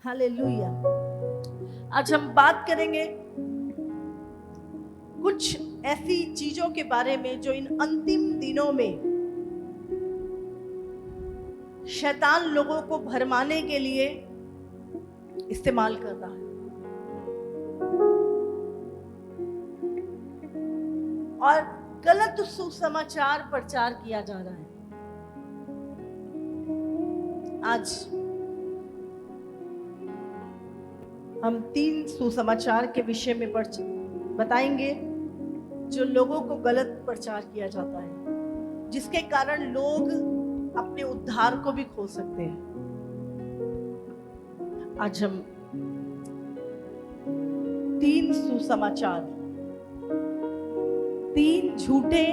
Hallelujah. आज हम बात करेंगे कुछ ऐसी चीजों के बारे में जो इन अंतिम दिनों में शैतान लोगों को भरमाने के लिए इस्तेमाल कर रहा है और गलत सुसमाचार प्रचार किया जा रहा है। आज हम 3 सुसमाचार के विषय में बताएंगे जो लोगों को गलत प्रचार किया जाता है, जिसके कारण लोग अपने उद्धार को भी खो सकते हैं। आज हम 3 सुसमाचार, 3 झूठे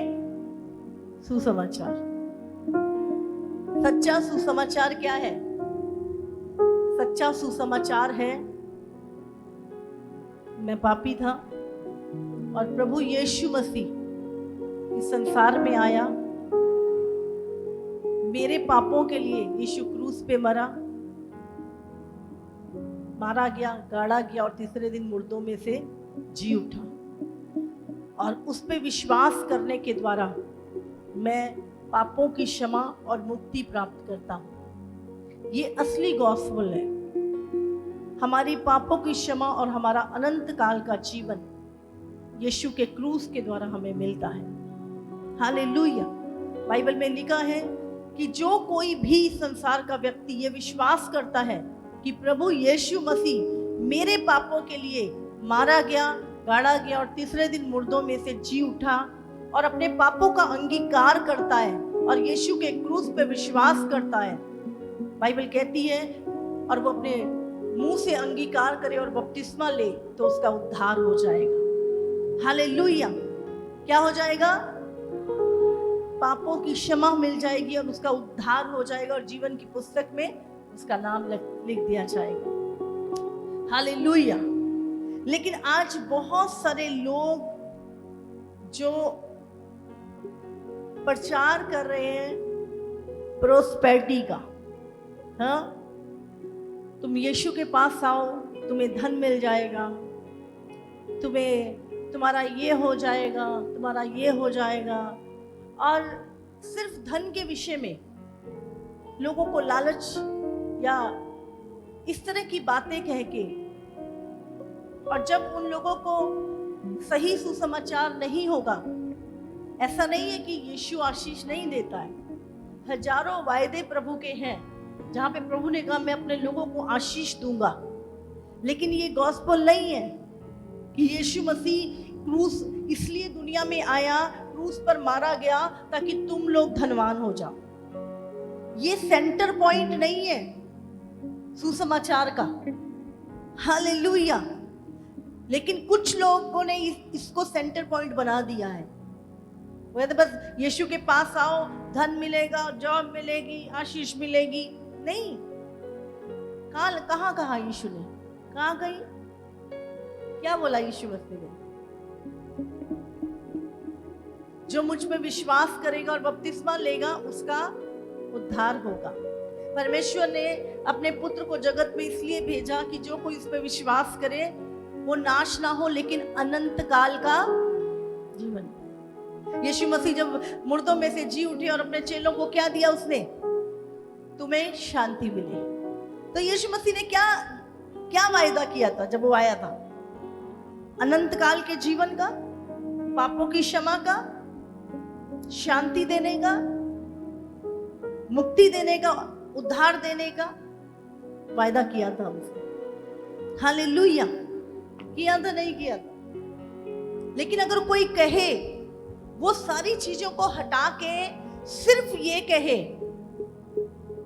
सुसमाचार। सच्चा सुसमाचार क्या है? सच्चा सुसमाचार है मैं पापी था और प्रभु यीशु मसीह इस संसार में आया, मेरे पापों के लिए यीशु क्रूस पे मारा गया, गाड़ा गया और तीसरे दिन मुर्दों में से जी उठा। और उस पे विश्वास करने के द्वारा मैं पापों की क्षमा और मुक्ति प्राप्त करता हूँ। ये असली गॉस्पेल है। हमारी पापों की क्षमा और हमारा अनंत काल का जीवन यीशु के क्रूस के द्वारा हमें मिलता है। हालेलुया। बाइबल में लिखा है कि जो कोई भी संसार का व्यक्ति ये विश्वास करता है कि प्रभु यीशु मसीह मेरे पापों के लिए मारा गया, गाड़ा गया और तीसरे दिन मुर्दों में से जी उठा और अपने पापों का अंगीकार करता है और यीशु के क्रूस पे विश्वास करता है, बाइबल कहती है, और वो अपने मुंह से अंगीकार करे और बपतिस्मा ले तो उसका उद्धार हो जाएगा। हालेलुया। क्या हो जाएगा? पापों की क्षमा मिल जाएगी और उसका उद्धार हो जाएगा और जीवन की पुस्तक में उसका नाम लिख दिया जाएगा। हालेलुया। लेकिन आज बहुत सारे लोग जो प्रचार कर रहे हैं प्रोस्पेरिटी का, हाँ, तुम यीशु के पास आओ, तुम्हें धन मिल जाएगा, तुम्हारा ये हो जाएगा, तुम्हारा ये हो जाएगा, और सिर्फ धन के विषय में लोगों को लालच या इस तरह की बातें कह के, और जब उन लोगों को सही सुसमाचार नहीं होगा, ऐसा नहीं है कि यीशु आशीष नहीं देता है। हजारों वायदे प्रभु के हैं जहाँ पे प्रभु ने कहा मैं अपने लोगों को आशीष दूंगा, लेकिन ये गॉस्पेल नहीं है कि यीशु मसीह क्रूस इसलिए दुनिया में आया, क्रूस पर मारा गया ताकि तुम लोग धनवान हो जाओ। ये सेंटर पॉइंट नहीं है सुसमाचार का। हालेलुया। लेकिन कुछ लोगों ने इसको सेंटर पॉइंट बना दिया है। वो तो बस यीशु के पास आओ, धन मिलेगा, जॉब मिलेगी, आशीष मिलेगी। नहीं, कहाँ कहा यीशु ने? कहाँ गई? क्या बोला यीशु मसीह ने? जो मुझ पे विश्वास करेगा और बपतिस्मा लेगा उसका उद्धार होगा। परमेश्वर ने अपने पुत्र को जगत में इसलिए भेजा कि जो कोई इस पे विश्वास करे वो नाश ना हो लेकिन अनंत काल का जीवन। यीशु मसीह जब मुर्दों में से जी उठे और अपने चेलों को क्या दिया उसने? तुम्हें शांति मिले। तो यीशु मसीह ने क्या वायदा किया था जब वो आया था? अनंत काल के जीवन का, पापों की क्षमा का, शांति देने का, मुक्ति देने का, उद्धार देने का वायदा किया था उसने। हालेलुया। किया था? नहीं किया था। लेकिन अगर कोई कहे, वो सारी चीजों को हटा के सिर्फ ये कहे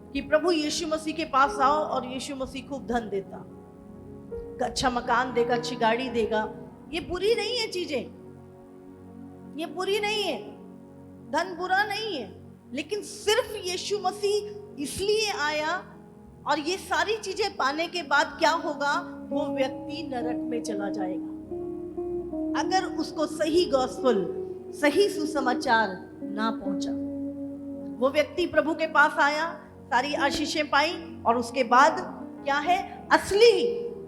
कि प्रभु यीशु मसीह के पास आओ और यीशु मसीह खूब धन देता, अच्छा मकान देगा, अच्छी गाड़ी देगा, ये बुरी नहीं है चीजें, ये बुरी नहीं है, धन बुरा नहीं है, लेकिन सिर्फ यीशु मसीह इसलिए आया और ये सारी चीजें पाने के बाद क्या होगा? वो व्यक्ति नरक में चला जाएगा अगर उसको सही गॉस्पेल, सही सुसमाचार ना पहुंचा। वो व्यक्ति प्रभु के पास आया, सारी आशीषें पाई और उसके बाद क्या है? असली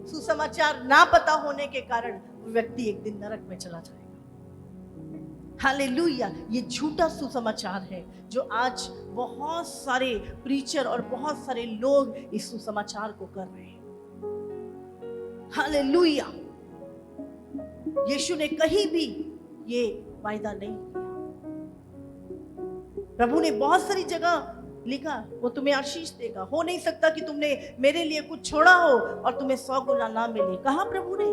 सुसमाचार ना पता होने के कारण वो व्यक्ति एक दिन नरक में चला जाएगा। हालेलुया। ये झूठा सुसमाचार है जो आज बहुत सारे प्रीचर और बहुत सारे लोग इस सुसमाचार को कर रहे हैं। हालेलुया। यीशु ने कहीं भी ये वायदा नहीं किया। प्रभु ने बहुत सारी जगह लिखा वो तुम्हें आशीष देगा। हो नहीं सकता कि तुमने मेरे लिए कुछ छोड़ा हो और तुम्हें 100 गुना ना मिले, कहा प्रभु ने।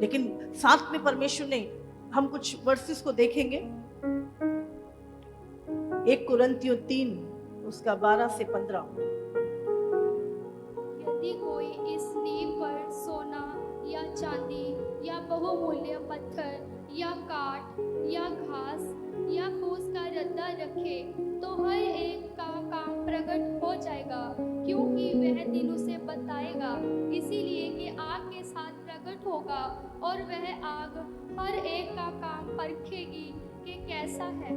लेकिन साथ में परमेश्वर ने, हम कुछ वर्सेस को देखेंगे, 1 कुरिन्थियों 3 उसका 12 से 15। यदि कोई इस नींव पर सोना या चांदी या बहुमूल्य पत्थर या काठ या घास या फूस का रद्दा रखे तो हर एक का काम प्रकट हो जाएगा, क्योंकि वह दिन उसे बताएगा। इसीलिए कि आग के साथ प्रकट होगा और वह आग हर एक का काम परखेगी कि कैसा है।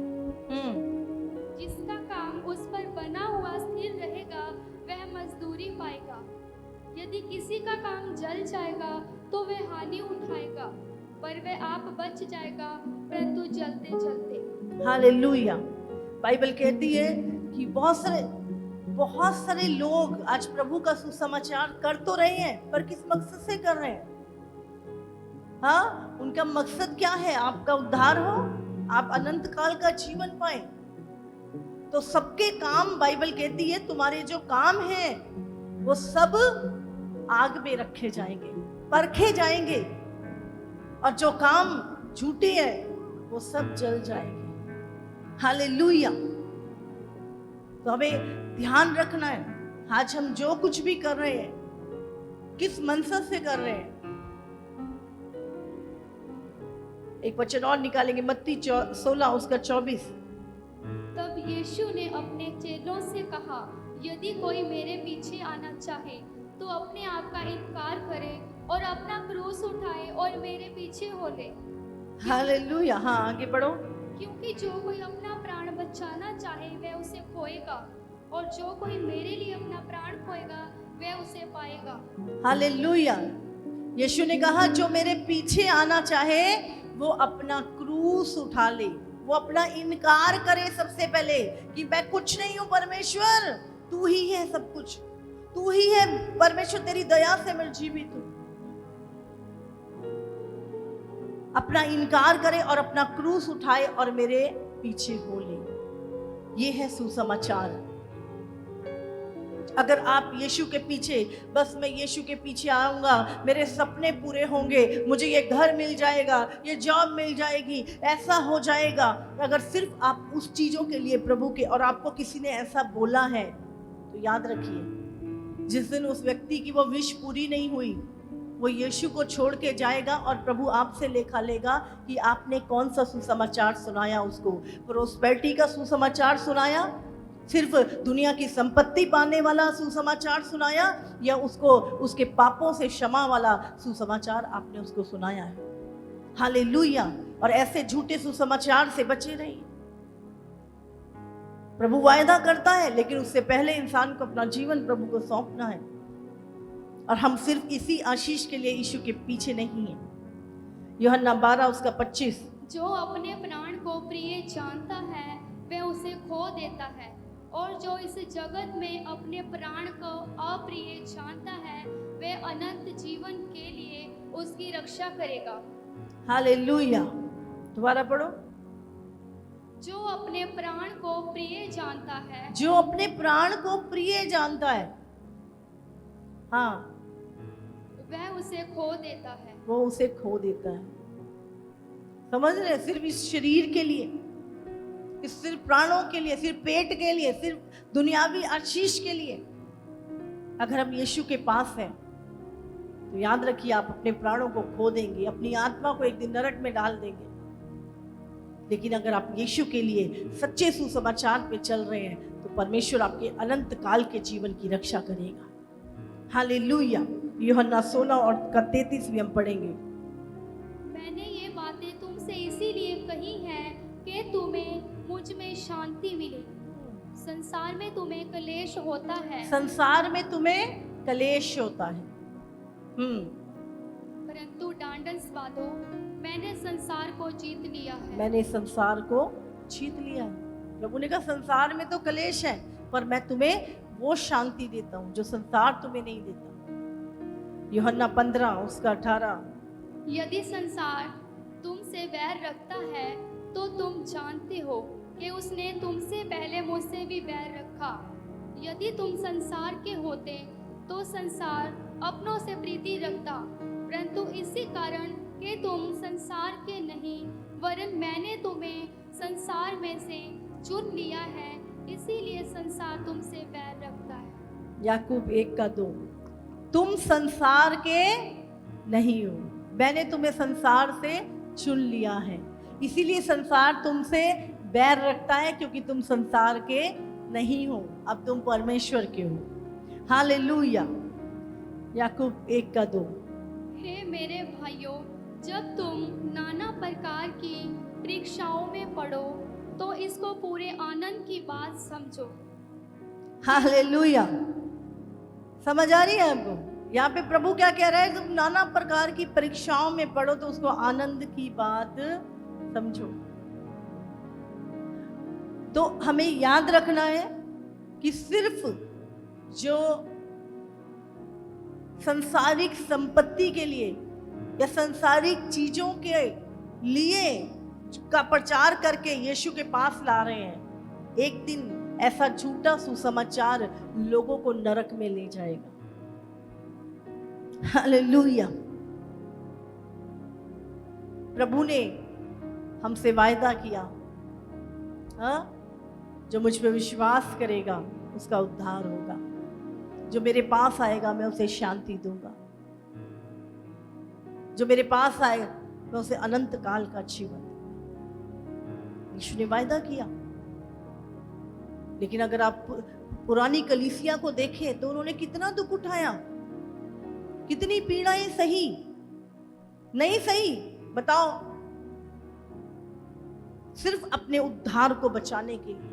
जिसका काम उस पर बना हुआ स्थिर रहेगा वह मजदूरी पाएगा। यदि किसी का काम जल जाएगा तो वह हानि उठाएगा, पर वह आप बच जाएगा, परंतु जलते जलते। हालेलुया। बाइबल कहती है कि बहुत सारे लोग आज प्रभु का सुसमाचार कर तो रहे हैं, पर किस मकसद से कर रहे हैं? हाँ, उनका मकसद क्या है? आपका उद्धार हो, आप अनंत काल का जीवन पाए। तो सबके काम, बाइबल कहती है तुम्हारे जो काम हैं वो सब आग में रखे जाएंगे, परखे जाएंगे, और जो काम झूठे हैं वो सब जल जाएंगे। हालेलुया। तो हमें ध्यान रखना है, आज हम जो कुछ भी कर रहे हैं किस मनसा से कर रहे हैं। एक वचन और निकालेंगे, मत्ती 16 उसका 24। तब यीशु ने अपने चेलों से कहा, यदि कोई मेरे पीछे आना चाहे तो अपने आप का इनकार करे और अपना क्रूस उठाए और मेरे पीछे हो ले। हालेलुया। हाँ, आगे बढ़ो। क्योंकि जो कोई अपना प्राण बचाना चाहे वह उसे खोएगा, और जो कोई मेरे लिए अपना प्राण खोएगा वह उसे पाएगा। हालेलुया। यीशु ने कहा जो मेरे पीछे आना चाहे वो अपना क्रूस उठा ले, वो अपना इनकार करे सबसे पहले कि मैं कुछ नहीं हूं परमेश्वर, तू ही है सब कुछ, तू ही है परमेश्वर, तेरी दया से मैं जीवित हूं। अपना इनकार करे और अपना क्रूस उठाए और मेरे पीछे हो ले। ये है सुसमाचार। अगर आप यीशु के पीछे, बस मैं यीशु के पीछे आऊंगा, मेरे सपने पूरे होंगे, मुझे ये घर मिल जाएगा, ये जॉब मिल जाएगी, ऐसा हो जाएगा, अगर सिर्फ आप उस चीजों के लिए प्रभु के, और आपको किसी ने ऐसा बोला है तो याद रखिए जिस दिन उस व्यक्ति की वो विश पूरी नहीं हुई वो यीशु को छोड़ के जाएगा और प्रभु आपसे लेखा लेगा कि आपने कौन सा सुसमाचार सुनाया उसको। प्रोस्पेरिटी का सुसमाचार सुनाया, सिर्फ दुनिया की संपत्ति पाने वाला सुसमाचार सुनाया, या उसको उसके पापों से क्षमा वाला सुसमाचार आपने उसको सुनाया है। हालेलुया। और ऐसे झूठे सुसमाचार से बचे रहिए। प्रभु वायदा करता है, लेकिन उससे पहले इंसान को अपना जीवन प्रभु को सौंपना है। और हम सिर्फ इसी आशीष के लिए यीशु के पीछे नहीं हैं। यूहन्ना 12 उसका 25। जो अपने प्राण को प्रिय जानता है वह उसे खो देता है, और जो इस जगत में अपने प्राण को अप्रिय जानता है वह अनंत जीवन के लिए उसकी रक्षा करेगा। हालेलुया। दोबारा पढ़ो। जो अपने प्राण को प्रिय जानता है, जो अपने प्राण को प्रिय जानता है, हाँ, वह उसे खो देता है। वो उसे खो देता है। समझ रहे? सिर्फ इस शरीर के लिए, इस सिर्फ प्राणों के लिए, सिर्फ पेट के लिए, सिर्फ दुनियावी आशीष के लिए अगर हम यीशु के पास हैं तो याद रखिए आप अपने प्राणों को खो देंगे, अपनी आत्मा को एक दिन नरक में डाल देंगे। लेकिन अगर आप यीशु के लिए सच्चे सुसमाचार पे चल रहे हैं तो परमेश्वर आपके अनंत काल के जीवन की रक्षा करेगा। हालेलुया। यूहन्ना 16 और 33 भी हम पढ़ेंगे। मैंने ये बातें तुमसे इसीलिए कही हैं कि तुम्हें मुझ में शांति मिले। संसार में तुम्हें क्लेश होता है। संसार में तुम्हें कलेश होता है। परंतु डांडस बांधो, मैंने संसार को जीत लिया है। मैंने संसार को जीत लिया है। प्रभु ने कहा संसार में तो कलेश है, पर मैं तुम्हें वो शांति देता हूं जो संसार तुम्हें नहीं देता। यूहन्ना 15 उसका 18। यदि संसार तुमसे बैर रखता है तो तुम जानते हो कि उसने तुमसे पहले मुझसे भी बैर रखा। यदि तुम संसार के होते तो संसार अपनों से प्रीति रखता, परंतु इसी कारण कि तुम संसार के नहीं वरन मैंने तुम्हें संसार में से चुन लिया है, इसीलिए संसार तुमसे बैर रखता है। याकूब 1:2। तुम संसार के नहीं हो, मैंने तुम्हें संसार से चुन लिया है, इसीलिए संसार तुमसे बैर रखता है, क्योंकि तुम संसार के नहीं हो, अब तुम परमेश्वर के हो। हालेलुया। याकूब 1:2। हे मेरे भाइयों, जब तुम नाना प्रकार की परीक्षाओं में पड़ो तो इसको पूरे आनंद की बात समझो। हालेलुया। समझ आ रही है आपको? यहाँ पे प्रभु क्या कह रहा है? तुम नाना प्रकार की परीक्षाओं में पढ़ो तो उसको आनंद की बात समझो। तो हमें याद रखना है कि सिर्फ जो सांसारिक संपत्ति के लिए या सांसारिक चीजों के लिए का प्रचार करके यीशु के पास ला रहे हैं, एक दिन ऐसा झूठा सुसमाचार लोगों को नरक में ले जाएगा। हालेलुया। प्रभु ने हमसे वायदा किया, जो मुझ पे विश्वास करेगा उसका उद्धार होगा, जो मेरे पास आएगा मैं उसे शांति दूंगा, जो मेरे पास आएगा मैं उसे अनंत काल का जीवन दूंगा। यीशु ने वायदा किया। लेकिन अगर आप पुरानी कलीसिया को देखें तो उन्होंने कितना दुख उठाया, कितनी पीड़ाएं सही, नहीं सही? बताओ, सिर्फ अपने उद्धार को बचाने के लिए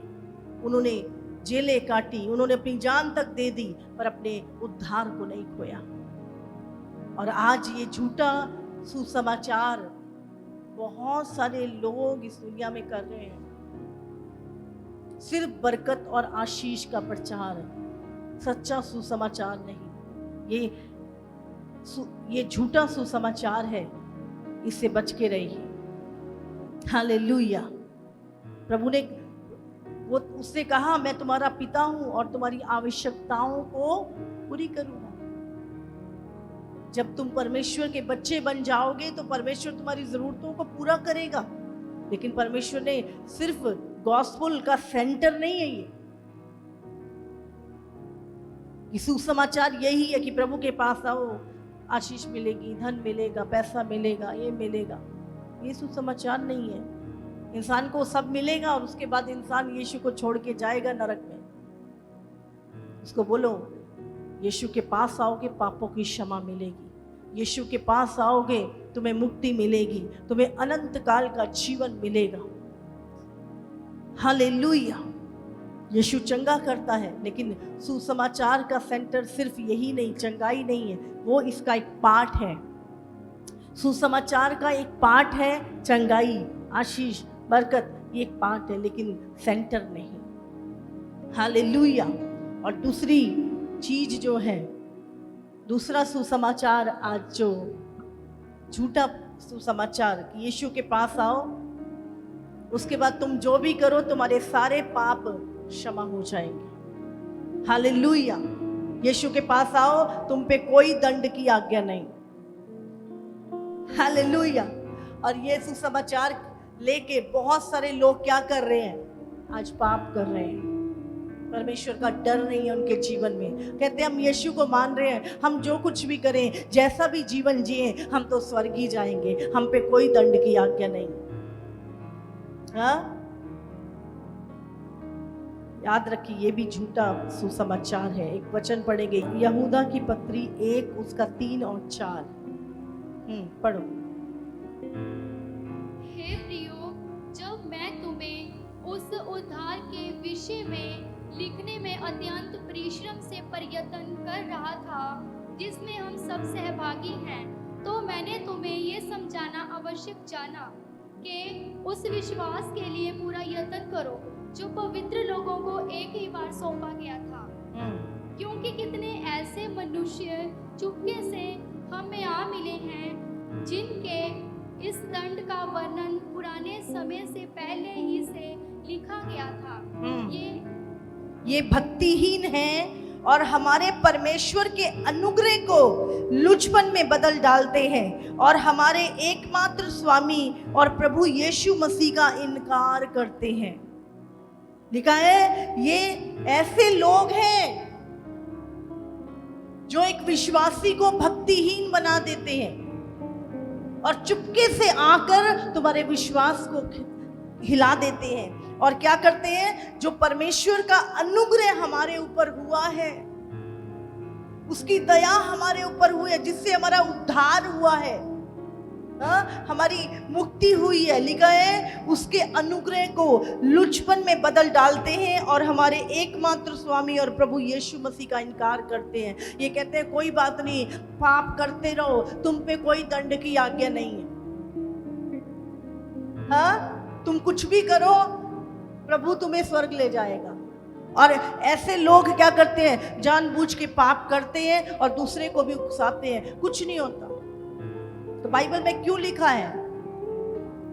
उन्होंने जेलें काटी, उन्होंने अपनी जान तक दे दी, पर अपने उद्धार को नहीं खोया। और आज ये झूठा सुसमाचार बहुत सारे लोग इस दुनिया में कर रहे हैं। सिर्फ बरकत और आशीष का प्रचार, सच्चा सुसमाचार नहीं। ये झूठा सुसमाचार है, इससे बच के रहिए। हालेलुया। प्रभु ने वो उससे कहा, मैं तुम्हारा पिता हूं और तुम्हारी आवश्यकताओं को पूरी करूंगा। जब तुम परमेश्वर के बच्चे बन जाओगे तो परमेश्वर तुम्हारी जरूरतों को पूरा करेगा। लेकिन परमेश्वर ने सिर्फ गॉस्पेल का सेंटर नहीं है ये सुसमाचार यही है कि प्रभु के पास आओ, आशीष मिलेगी, धन मिलेगा, पैसा मिलेगा, ये मिलेगा। ये सुसमाचार नहीं है। इंसान को सब मिलेगा और उसके बाद इंसान यीशु को छोड़ के जाएगा नरक में। उसको बोलो, यीशु के पास आओगे पापों की क्षमा मिलेगी, यीशु के पास आओगे तुम्हें मुक्ति मिलेगी, तुम्हें अनंत काल का जीवन मिलेगा। हालेलुया। यीशु चंगा करता है, लेकिन सुसमाचार का सेंटर सिर्फ यही नहीं, चंगाई नहीं है, वो इसका एक पार्ट है। सुसमाचार का एक पार्ट है चंगाई, आशीष, बरकत, ये एक पार्ट है, लेकिन सेंटर नहीं। हालेलुया। और दूसरी चीज जो है, दूसरा सुसमाचार, आज जो झूठा सुसमाचार कि यीशु के पास आओ, उसके बाद तुम जो भी करो तुम्हारे सारे पाप क्षमा हो जाएंगे। हालेलुया। यीशु के पास आओ, तुम पे कोई दंड की आज्ञा नहीं। हालेलुया। और ये सुसमाचार लेके बहुत सारे लोग क्या कर रहे हैं? आज पाप कर रहे हैं। परमेश्वर का डर नहीं है उनके जीवन में। कहते हैं हम यीशु को मान रहे हैं, हम जो कुछ भी करें, जैसा भी जीवन जिए, हम तो स्वर्ग ही जाएंगे, हम पे कोई दंड की आज्ञा नहीं। हाँ, याद रखिए, ये भी झूठा सुसमाचार है। एक वचन पढ़ेंगे, यहूदा की पत्री 1 उसका 3 और 4। पढ़ो। हे प्रियो, जब मैं तुम्हें उस उद्धार के विषय में लिखने में अत्यंत परिश्रम से प्रयत्न कर रहा था, जिसमें हम सब सहभागी हैं, तो मैंने तुम्हें ये समझाना आवश्यक जाना कि उस विश्वास के लिए पूरा यत्न करो जो पवित्र लोगों को एक ही बार सौंपा गया था। क्योंकि कितने ऐसे मनुष्य चुपके से हमें आ मिले हैं जिनके इस दंड का वर्णन पुराने समय से पहले ही से लिखा गया था। ये भक्तिहीन हैं और हमारे परमेश्वर के अनुग्रह को लुचपन में बदल डालते हैं और हमारे एकमात्र स्वामी और प्रभु यीशु मसीह का इनकार करते हैं। लिखा है ये ऐसे लोग हैं जो एक विश्वासी को भक्तिहीन बना देते हैं और चुपके से आकर तुम्हारे विश्वास को हिला देते हैं। और क्या करते हैं? जो परमेश्वर का अनुग्रह हमारे ऊपर हुआ है, उसकी दया हमारे ऊपर हुई है, जिससे हमारा उद्धार हुआ है, हमारी मुक्ति हुई है, लिखा है उसके अनुग्रह को लुचपन में बदल डालते हैं और हमारे एकमात्र स्वामी और प्रभु यीशु मसीह का इनकार करते हैं। ये कहते हैं कोई बात नहीं, पाप करते रहो, तुम पे कोई दंड की आज्ञा नहीं है। हाँ, तुम कुछ भी करो, प्रभु तुम्हें स्वर्ग ले जाएगा। और ऐसे लोग क्या करते हैं? जानबूझ के पाप करते हैं और दूसरे को भी उकसाते हैं, कुछ नहीं होता। तो बाइबल में क्यों लिखा है?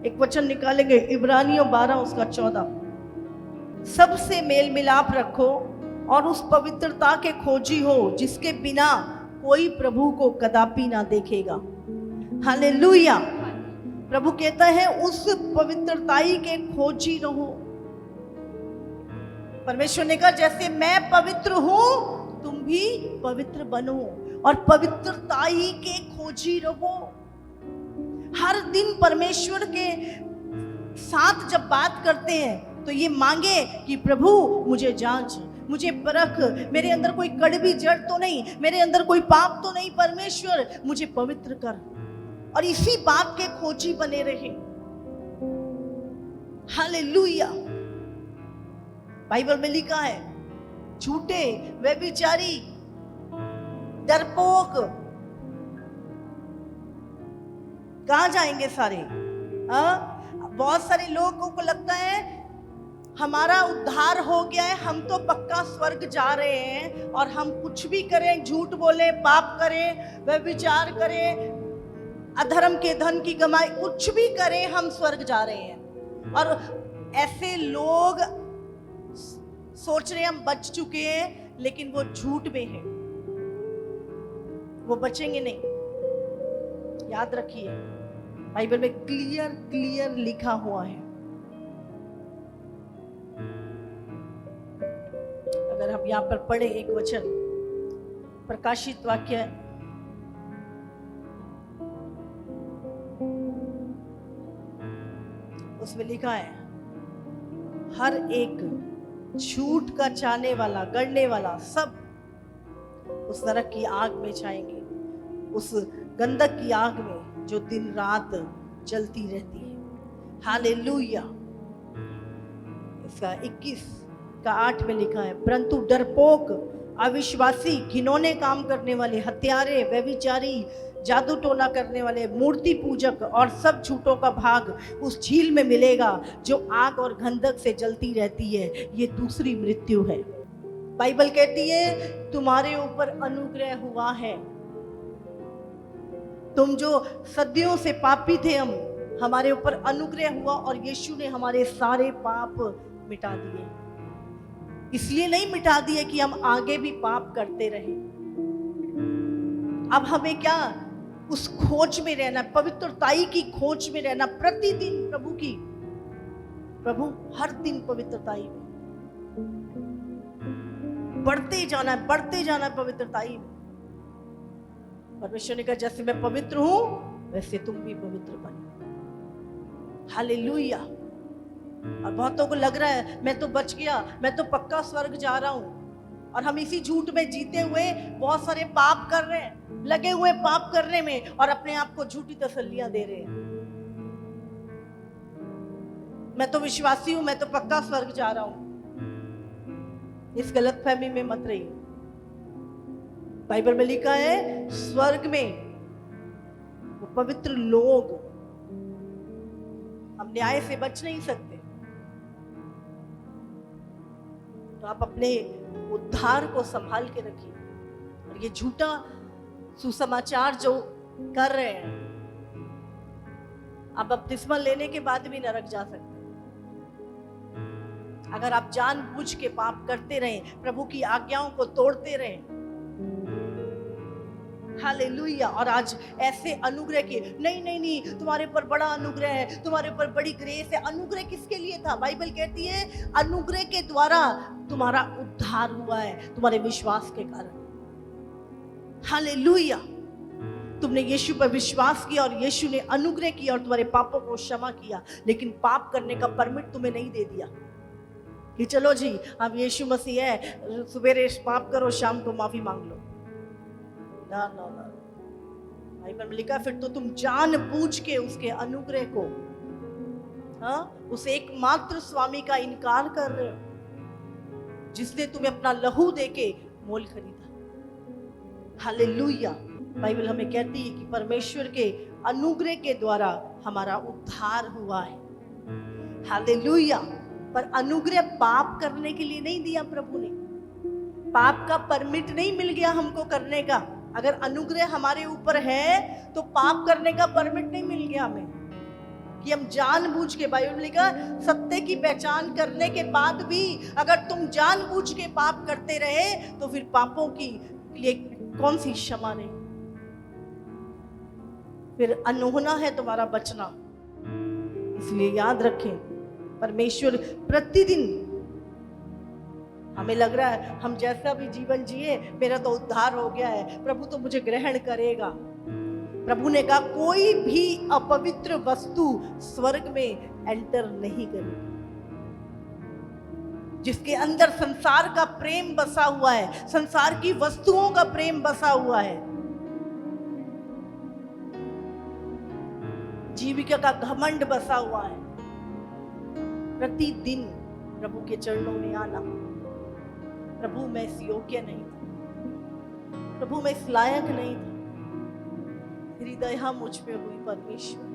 एक वचन निकालेंगे, इब्रानियों 12 उसका 14। सबसे मेल मिलाप रखो और उस पवित्रता के खोजी हो जिसके बिना कोई प्रभु को कदापि ना देखेगा। हालेलुया। प्रभु कहता है उस पवित्रताई के खोजी रहो। परमेश्वर ने कहा जैसे मैं पवित्र हूं तुम भी पवित्र बनो और पवित्रताई के खोजी रहो। हर दिन परमेश्वर के साथ जब बात करते हैं तो ये मांगे कि प्रभु मुझे जांच, मुझे परख, मेरे अंदर कोई कड़वी जड़ तो नहीं, मेरे अंदर कोई पाप तो नहीं, परमेश्वर मुझे पवित्र कर। और इसी बात के खोजी बने रहे। हालेलुया। बाइबल में लिखा है झूठे, व्यभिचारी, डरपोक कहां जाएंगे सारे? बहुत सारे लोगों को लगता है हमारा उद्धार हो गया है, हम तो पक्का स्वर्ग जा रहे हैं और हम कुछ भी करें, झूठ बोले, पाप करें, व्यभिचार करें, अधर्म के धन की कमाई, कुछ भी करें, हम स्वर्ग जा रहे हैं। और ऐसे लोग सोच रहे हैं हम बच चुके हैं, लेकिन वो झूठ में है, वो बचेंगे नहीं। याद रखिए बाइबल में क्लियर लिखा हुआ है। अगर हम यहां पर पढ़े एक वचन, प्रकाशित वाक्य उसमें लिखा है हर एक झूठ का चाहने वाला, गढ़ने वाला सब उस नरक की आग में जाएंगे, उस गंधक की आग में जो दिन रात जलती रहती है। हालेलुया। इसका 21 का 8 में लिखा है परंतु डरपोक, अविश्वासी, घिनौने काम करने वाले, हत्यारे, व्यभिचारी, जादू टोना करने वाले, मूर्ति पूजक और सब झूठों का भाग उस झील में मिलेगा जो आग और गंधक से जलती रहती है। ये दूसरी मृत्यु है। बाइबल कहती है तुम्हारे ऊपर अनुग्रह हुआ है। तुम जो सदियों से पापी थे, हमारे ऊपर अनुग्रह हुआ और यीशु ने हमारे सारे पाप मिटा दिए। इसलिए नहीं मिटा दिए कि हम आगे भी पाप करते रहे। अब हमें क्या? उस खोज में रहना, पवित्रताई की खोज में रहना, प्रतिदिन प्रभु हर दिन पवित्रताई में बढ़ते जाना है पवित्रताई में। परमेश्वर ने कहा जैसे मैं पवित्र हूं वैसे तुम भी पवित्र बनो। हालेलुया। और बहुतों को लग रहा है मैं तो बच गया, मैं तो पक्का स्वर्ग जा रहा हूं, और हम इसी झूठ में जीते हुए बहुत सारे पाप कर रहे हैं, लगे हुए पाप करने में और अपने आप को झूठी तसल्लियां दे रहे हैं। मैं तो विश्वासी हूं, मैं तो पक्का स्वर्ग जा रहा हूं। इस गलतफहमी में मत रहिए। बाइबल में लिखा है स्वर्ग में वो पवित्र लोग, हम न्याय से बच नहीं सकते, तो आप अपने उद्धार को संभाल के रखिए। और ये झूठा सुसमाचार जो कर रहे हैं, आप बपतिस्मा लेने के बाद भी नरक जा सकते हैं अगर आप जानबूझ के पाप करते रहें, प्रभु की आज्ञाओं को तोड़ते रहें। हालेलुया। और आज ऐसे अनुग्रह के नहीं, तुम्हारे ऊपर बड़ा अनुग्रह है, तुम्हारे ऊपर बड़ी ग्रेस है। अनुग्रह किसके लिए था? बाइबल कहती है अनुग्रह के द्वारा तुम्हारा उद्धार हुआ है, तुम्हारे विश्वास के कारण। हालेलुया। तुमने यीशु पर विश्वास किया और यीशु ने अनुग्रह किया और तुम्हारे पापों को क्षमा किया, लेकिन पाप करने का परमिट तुम्हें नहीं दे दिया कि चलो जी अब यीशु मसीह है, सवेरे पाप करो, शाम को माफी मांग लो। ना ना ना, बाइबल में लिखा फिर तो तुम जानबूझ के उसके अनुग्रह को, उस एकमात्र स्वामी का इनकार कर रहे हो जिसने तुम्हें अपना लहू देके मोल खरीदा। हालेलुया। बाइबल हमें कहती है कि परमेश्वर के अनुग्रह के द्वारा हमारा उद्धार हुआ है। हालेलुया। पर अनुग्रह पाप करने के लिए नहीं दिया प्रभु ने, पाप का परमिट नहीं मिल गया हमको करने का। अगर अनुग्रह हमारे ऊपर है तो पाप करने का परमिट नहीं मिल गया हमें कि हम जानबूझ के, बाइबल में लिखा सत्य की पहचान करने के बाद भी अगर तुम जानबूझ के पाप करते रहे तो फिर पापों की लिए कौन सी क्षमा नहीं, फिर अनहोना है तुम्हारा बचना। इसलिए याद रखें, परमेश्वर प्रतिदिन, हमें लग रहा है हम जैसा भी जीवन जिए मेरा तो उद्धार हो गया है, प्रभु तो मुझे ग्रहण करेगा। प्रभु ने कहा कोई भी अपवित्र वस्तु स्वर्ग में एंटर नहीं करेगी। जिसके अंदर संसार का प्रेम बसा हुआ है, संसार की वस्तुओं का प्रेम बसा हुआ है, जीविका का घमंड बसा हुआ है, प्रतिदिन प्रभु के चरणों में आना, प्रभु मैं इस योग्य नहीं था, प्रभु मैं इस लायक नहीं था, तेरी दया मुझ पे हुई परमेश्वर,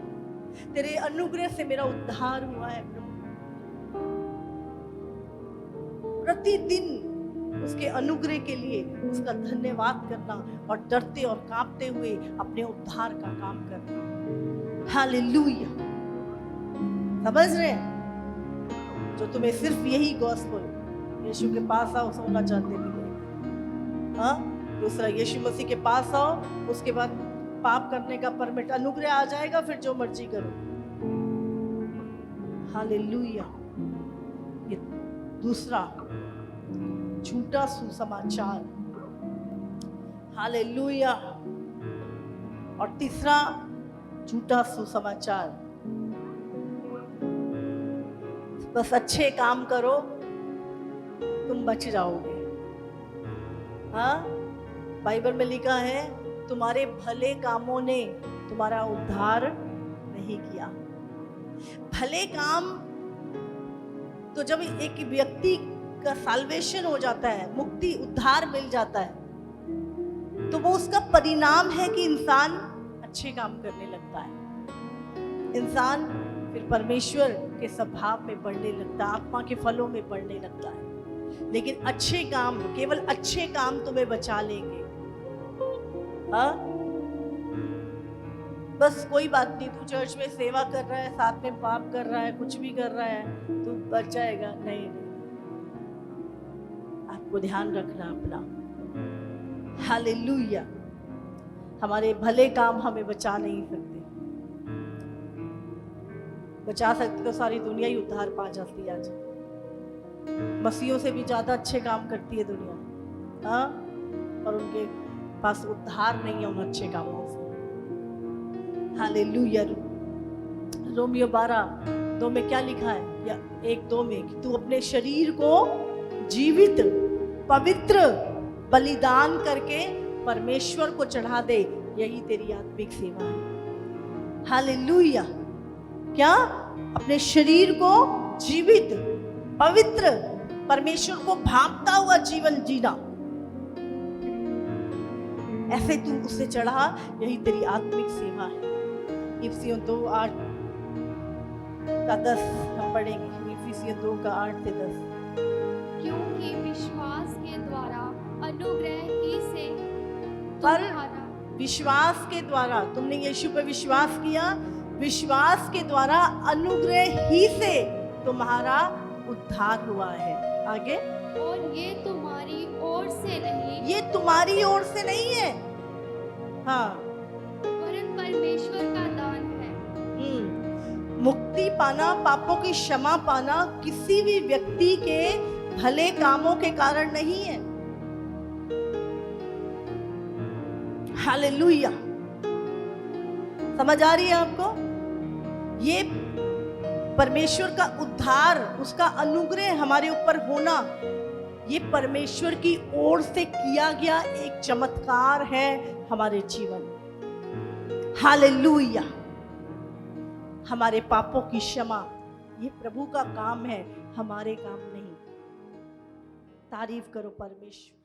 तेरे अनुग्रह से मेरा उद्धार हुआ है प्रभु। प्रतिदिन उसके अनुग्रह के लिए उसका धन्यवाद करना और डरते और कांपते हुए अपने उद्धार का काम करना। हालेलुया। समझ रहे हैं? जो तुम्हें सिर्फ यही गॉस्पेल, यीशु के पास आओ सोना चाहते मिलेगा। हाँ, दूसरा यीशु मसीह के पास आओ, उसके बाद पाप करने का परमिट, अनुग्रह आ जाएगा, फिर जो मर्जी करो। हालेलुया। ये दूसरा झूठा सुसमाचार। हालेलुया। और तीसरा झूठा सुसमाचार, बस अच्छे काम करो तुम बच जाओगे। हाँ, बाइबल में लिखा है तुम्हारे भले कामों ने तुम्हारा उद्धार नहीं किया। भले काम तो जब एक व्यक्ति का साल्वेशन हो जाता है, मुक्ति उद्धार मिल जाता है, तो वो उसका परिणाम है कि इंसान अच्छे काम करने लगता है। इंसान फिर परमेश्वर के स्वभाव में बढ़ने लगता है, आत्मा के फलों में बढ़ने लगता है। लेकिन अच्छे काम, केवल अच्छे काम तुम्हें बचा लेंगे। हाँ, बस कोई बात नहीं, तू चर्च में सेवा कर रहा है, साथ में पाप कर रहा है, कुछ भी कर रहा है, तू बच जाएगा। नहीं, आपको ध्यान रखना अपना। हालेलुया। हमारे भले काम हमें बचा नहीं सकते। बचा सकते तो सारी दुनिया ही उद्धार पा जाती है। आज मसीहों से भी ज्यादा अच्छे काम करती है दुनिया, हाँ, और उनके पास उद्धार नहीं है उन अच्छे कामों से। हालेलुया। रोमियो 12:2 में क्या लिखा है, या 1:2 में, कि तू अपने शरीर को जीवित पवित्र बलिदान करके परमेश्वर को चढ़ा दे, यही तेरी आत्मिक सेवा है। हालेलुया। क्या? अपने शरीर को जीवित पवित्र परमेश्वर को भांपता हुआ जीवन जीना, ऐसे तू उससे चढ़ा, यही तेरी आत्मिक सेवा है। इफिसियों 2:8-10 हम पढ़ेंगे। इफिसियों 2:8-10। क्योंकि विश्वास के द्वारा अनुग्रह ही से पर तुम्हारा विश्वास के द्वारा, तुमने यीशु पर विश्वास किया, विश्वास के द्वारा अनुग्रह ही से तुम्हारा उद्धार हुआ है। आगे, और ये तुम्हारी ओर से नहीं, ये तुम्हारी ओर से नहीं है, हाँ, वरन परमेश्वर का दान है। मुक्ति पाना, पापों की क्षमा पाना किसी भी व्यक्ति के भले कामों के कारण नहीं है। हालेलुया, समझ आ रही है आपको? ये परमेश्वर का उद्धार, उसका अनुग्रह हमारे ऊपर होना, ये परमेश्वर की ओर से किया गया एक चमत्कार है हमारे जीवन। हालेलुया, हमारे पापों की क्षमा ये प्रभु का काम है, हमारे काम नहीं। तारीफ करो परमेश्वर।